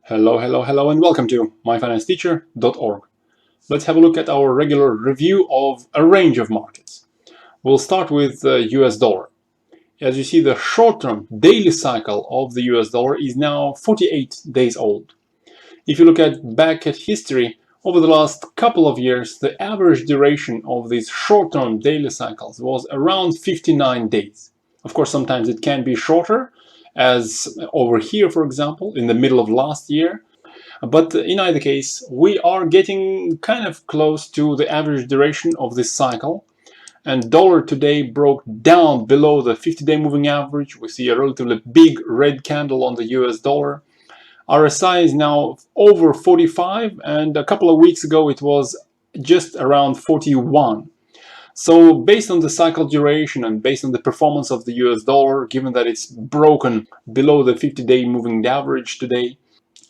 Hello, and welcome to myfinanceteacher.org. Let's have a look at our regular review of a range of markets. We'll start with the US dollar. As you see, the short-term daily cycle of the US dollar is now 48 days old. If you look back at history, over the last couple of years, the average duration of these short-term daily cycles was around 59 days. Of course, sometimes it can be shorter, as over here, for example, in the middle of last year. But in either case, we are getting kind of close to the average duration of this cycle. And dollar today broke down below the 50-day moving average. We see a relatively big red candle on the US dollar. RSI is now over 45, and a couple of weeks ago it was just around 41. So based on the cycle duration and based on the performance of the US dollar, given that it's broken below the 50-day moving average today,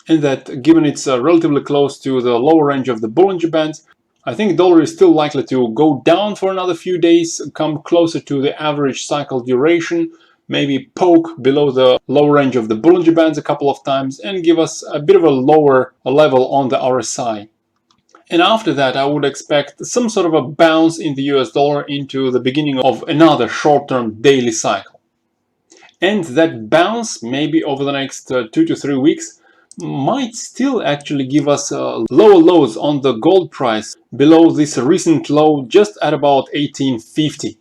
and that given it's relatively close to the lower range of the Bollinger Bands, I think dollar is still likely to go down for another few days, come closer to the average cycle duration, maybe poke below the lower range of the Bollinger Bands a couple of times and give us a bit of a lower level on the RSI. And after that, I would expect some sort of a bounce in the US dollar into the beginning of another short-term daily cycle. And that bounce, maybe over the next 2 to 3 weeks, might still actually give us lower lows on the gold price below this recent low just at about 1850.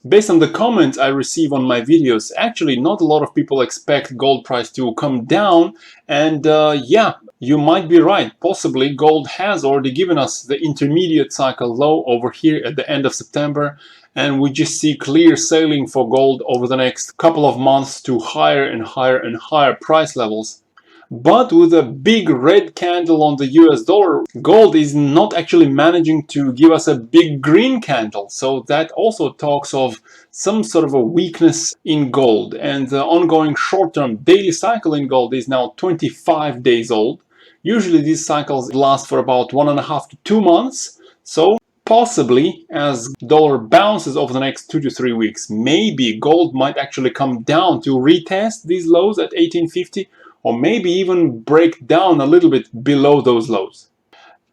Based on the comments I receive on my videos, actually not a lot of people expect gold price to come down, and yeah, you might be right. Possibly gold has already given us the intermediate cycle low over here at the end of September, and we just see clear sailing for gold over the next couple of months to higher and higher and higher price levels. But with a big red candle on the US dollar, gold is not actually managing to give us a big green candle. So that also talks of some sort of a weakness in gold. And the ongoing short-term daily cycle in gold is now 25 days old. Usually these cycles last for about 1.5 to 2 months. So possibly as dollar bounces over the next 2 to 3 weeks, maybe gold might actually come down to retest these lows at 1850. Or maybe even break down a little bit below those lows.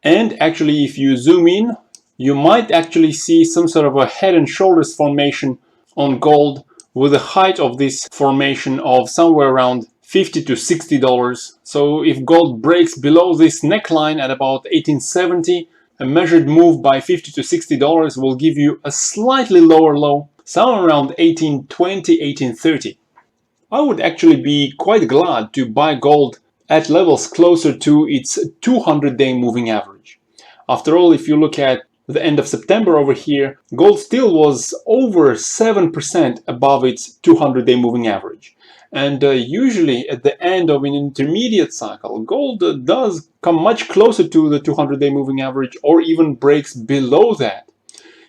And actually, if you zoom in, you might actually see some sort of a head and shoulders formation on gold with a height of this formation of somewhere around $50 to $60. So if gold breaks below this neckline at about 1870, a measured move by $50 to $60 will give you a slightly lower low, somewhere around 1820, 1830. I would actually be quite glad to buy gold at levels closer to its 200-day moving average. After all, if you look at the end of September over here, gold still was over 7% above its 200-day moving average. And usually at the end of an intermediate cycle, gold does come much closer to the 200-day moving average or even breaks below that.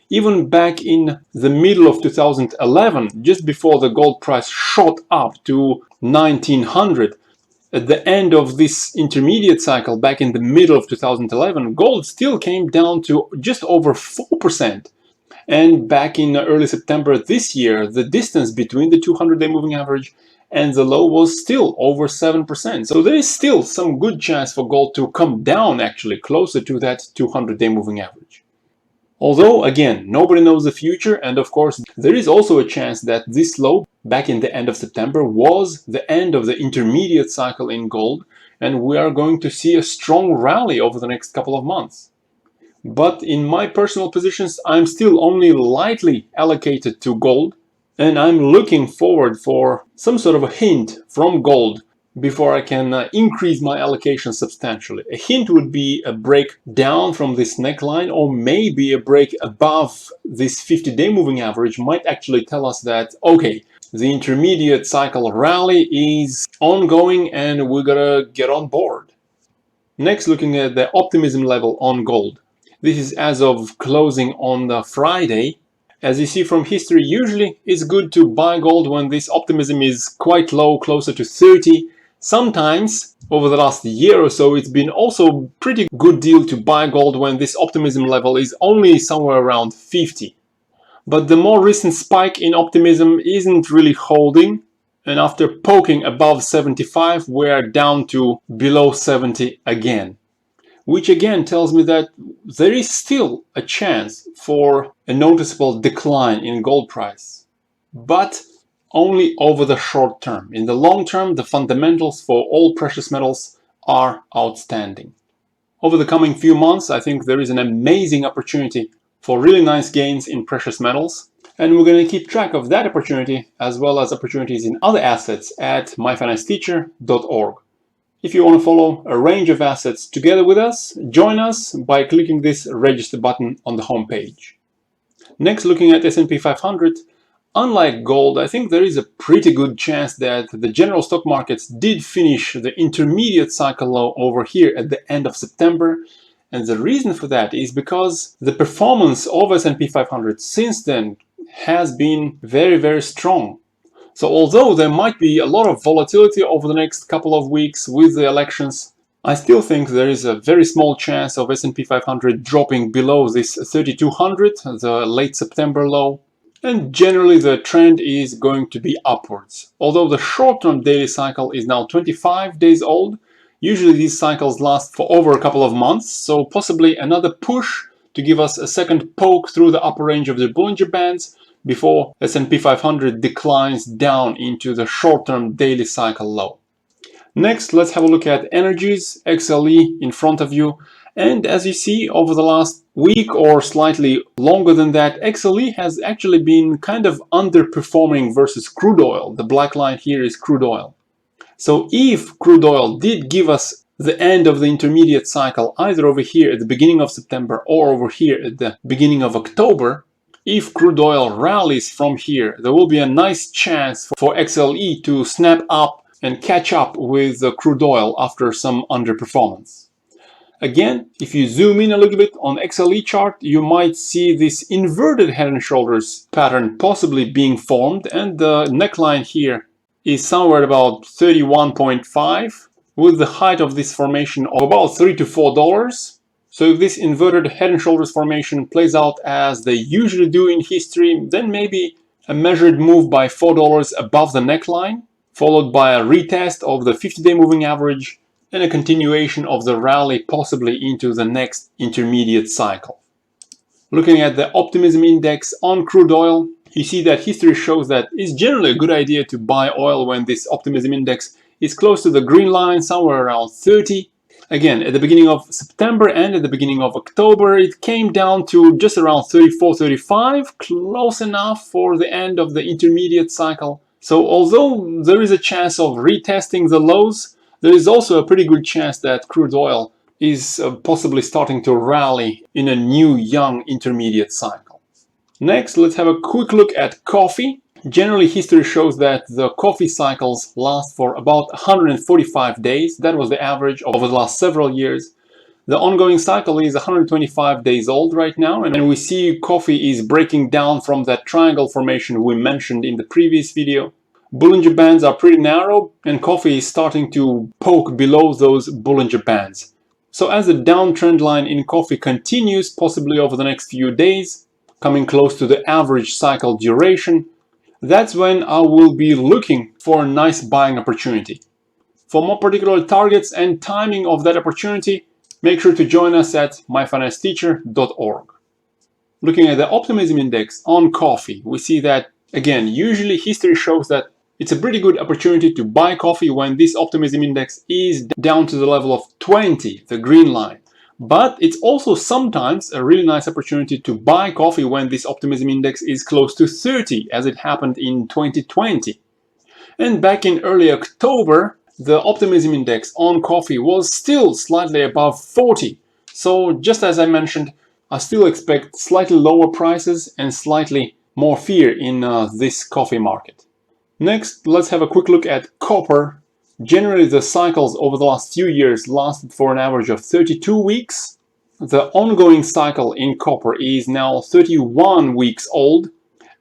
Even back in the middle of 2011, just before the gold price shot up to 1900, at the end of this intermediate cycle back in the middle of 2011, gold still came down to just over 4%. And back in early September this year, the distance between the 200-day moving average and the low was still over 7%. So there is still some good chance for gold to come down actually closer to that 200-day moving average. Although, again, nobody knows the future, and of course, there is also a chance that this low back in the end of September was the end of the intermediate cycle in gold, and we are going to see a strong rally over the next couple of months. But in my personal positions, I'm still only lightly allocated to gold, and I'm looking forward for some sort of a hint from gold before I can increase my allocation substantially. A hint would be a break down from this neckline, or maybe a break above this 50-day moving average might actually tell us that, okay, the intermediate cycle rally is ongoing and we're gonna get on board. Next, looking at the optimism level on gold. This is as of closing on the Friday. As you see from history, usually it's good to buy gold when this optimism is quite low, closer to 30. Sometimes, over the last year or so, it's been also pretty good deal to buy gold when this optimism level is only somewhere around 50. But the more recent spike in optimism isn't really holding, And after poking above 75, we're down to below 70 again, which again tells me that there is still a chance for a noticeable decline in gold price, but only over the short term. In the long term, the fundamentals for all precious metals are outstanding. Over the coming few months, I think there is an amazing opportunity for really nice gains in precious metals, and we're going to keep track of that opportunity as well as opportunities in other assets at myfinancesteacher.org. If you want to follow a range of assets together with us, join us by clicking this register button on the home page. Next, looking at S&P 500, unlike gold, I think there is a pretty good chance that the general stock markets did finish the intermediate cycle low over here at the end of September. And the reason for that is because the performance of S&P 500 since then has been very, very strong. So although there might be a lot of volatility over the next couple of weeks with the elections, I still think there is a very small chance of S&P 500 dropping below this 3200, the late September low. And generally the trend is going to be upwards. Although the short-term daily cycle is now 25 days old, usually these cycles last for over a couple of months, so possibly another push to give us a second poke through the upper range of the Bollinger Bands before S&P 500 declines down into the short-term daily cycle low. Next, let's have a look at energies, XLE in front of you. And as you see, over the last week or slightly longer than that, XLE has actually been kind of underperforming versus crude oil. The black line here is crude oil. So if crude oil did give us the end of the intermediate cycle, either over here at the beginning of September or over here at the beginning of October, if crude oil rallies from here, there will be a nice chance for XLE to snap up and catch up with the crude oil after some underperformance. Again, if you zoom in a little bit on XLE chart, you might see this inverted head and shoulders pattern possibly being formed, and the neckline here is somewhere about 31.5 with the height of this formation of about $3 to $4. So if this inverted head and shoulders formation plays out as they usually do in history, then maybe a measured move by $4 above the neckline, followed by a retest of the 50-day moving average and a continuation of the rally possibly into the next intermediate cycle. Looking at the Optimism index on crude oil, you see that history shows that it's generally a good idea to buy oil when this Optimism index is close to the green line, somewhere around 30. Again, at the beginning of September and at the beginning of October, it came down to just around 34, 35, close enough for the end of the intermediate cycle. So although there is a chance of retesting the lows, there is also a pretty good chance that crude oil is possibly starting to rally in a new young intermediate cycle. Next, let's have a quick look at coffee. Generally, history shows that the coffee cycles last for about 145 days. That was the average over the last several years. The ongoing cycle is 125 days old right now, and we see coffee is breaking down from that triangle formation we mentioned in the previous video. Bollinger Bands are pretty narrow, and coffee is starting to poke below those Bollinger Bands. So as the downtrend line in coffee continues, possibly over the next few days, coming close to the average cycle duration, that's when I will be looking for a nice buying opportunity. For more particular targets and timing of that opportunity, make sure to join us at myfinancesteacher.org. Looking at the Optimism index on coffee, we see that, again, usually history shows that it's a pretty good opportunity to buy coffee when this Optimism index is down to the level of 20, the green line. But it's also sometimes a really nice opportunity to buy coffee when this Optimism index is close to 30, as it happened in 2020. And back in early October, the Optimism index on coffee was still slightly above 40. So just as I mentioned, I still expect slightly lower prices and slightly more fear in this coffee market. Next, let's have a quick look at copper. Generally, the cycles over the last few years lasted for an average of 32 weeks. The ongoing cycle in copper is now 31 weeks old,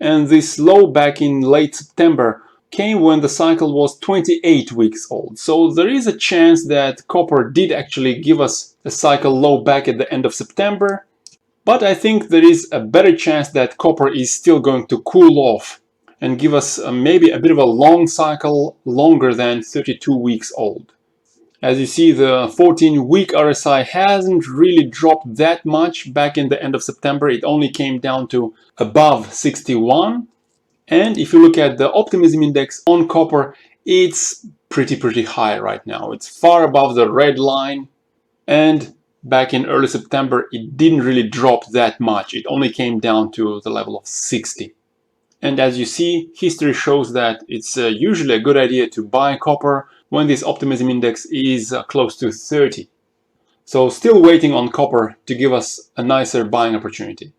and this low back in late September came when the cycle was 28 weeks old. So there is a chance that copper did actually give us a cycle low back at the end of September, but I think there is a better chance that copper is still going to cool off and give us maybe a bit of a long cycle, longer than 32 weeks old. As you see, the 14-week RSI hasn't really dropped that much back in the end of September. It only came down to above 61. And if you look at the Optimism index on copper, it's pretty high right now. It's far above the red line. And back in early September, it didn't really drop that much. It only came down to the level of 60. And as you see, history shows that it's usually a good idea to buy copper when this Optimism index is close to 30. So still waiting on copper to give us a nicer buying opportunity.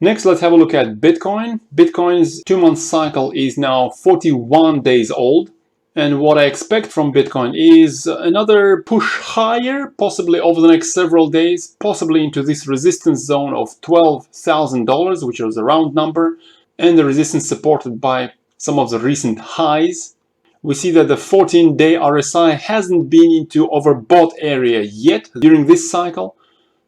Next, let's have a look at Bitcoin. Bitcoin's 2-month cycle is now 41 days old. And what I expect from Bitcoin is another push higher, possibly over the next several days, possibly into this resistance zone of $12,000, which is a round number, and the resistance supported by some of the recent highs. We see that the 14-day RSI hasn't been into overbought area yet during this cycle.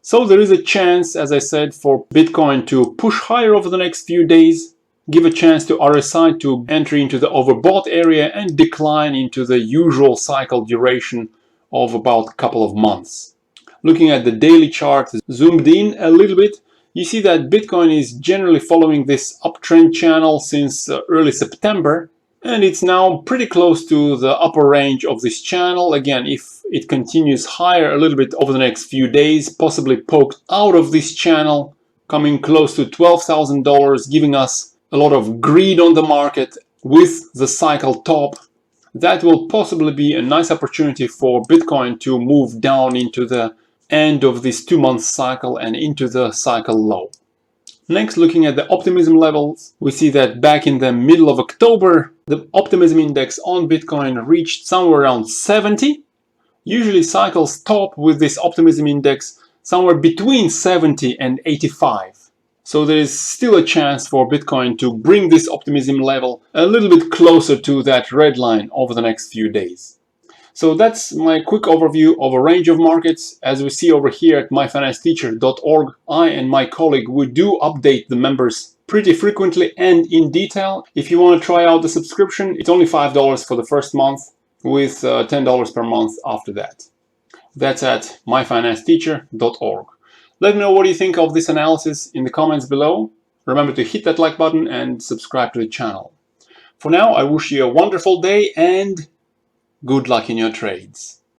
So there is a chance, as I said, for Bitcoin to push higher over the next few days, give a chance to RSI to enter into the overbought area and decline into the usual cycle duration of about a couple of months. Looking at the daily chart, zoomed in a little bit, you see that Bitcoin is generally following this uptrend channel since early September, and it's now pretty close to the upper range of this channel. Again, if it continues higher a little bit over the next few days, possibly poked out of this channel, coming close to $12,000, giving us a lot of greed on the market with the cycle top, that will possibly be a nice opportunity for Bitcoin to move down into the end of this 2-month cycle and into the cycle low. Next, looking at the optimism levels, we see that back in the middle of October, the optimism index on Bitcoin reached somewhere around 70. Usually cycles top with this optimism index somewhere between 70 and 85. So there is still a chance for Bitcoin to bring this optimism level a little bit closer to that red line over the next few days. So that's my quick overview of a range of markets. As we see over here at myfinancesteacher.org, I and my colleague, we do update the members pretty frequently and in detail. If you want to try out the subscription, it's only $5 for the first month, with $10 per month after that. That's at myfinancesteacher.org. Let me know what you think of this analysis in the comments below. Remember to hit that like button and subscribe to the channel. For now, I wish you a wonderful day and good luck in your trades.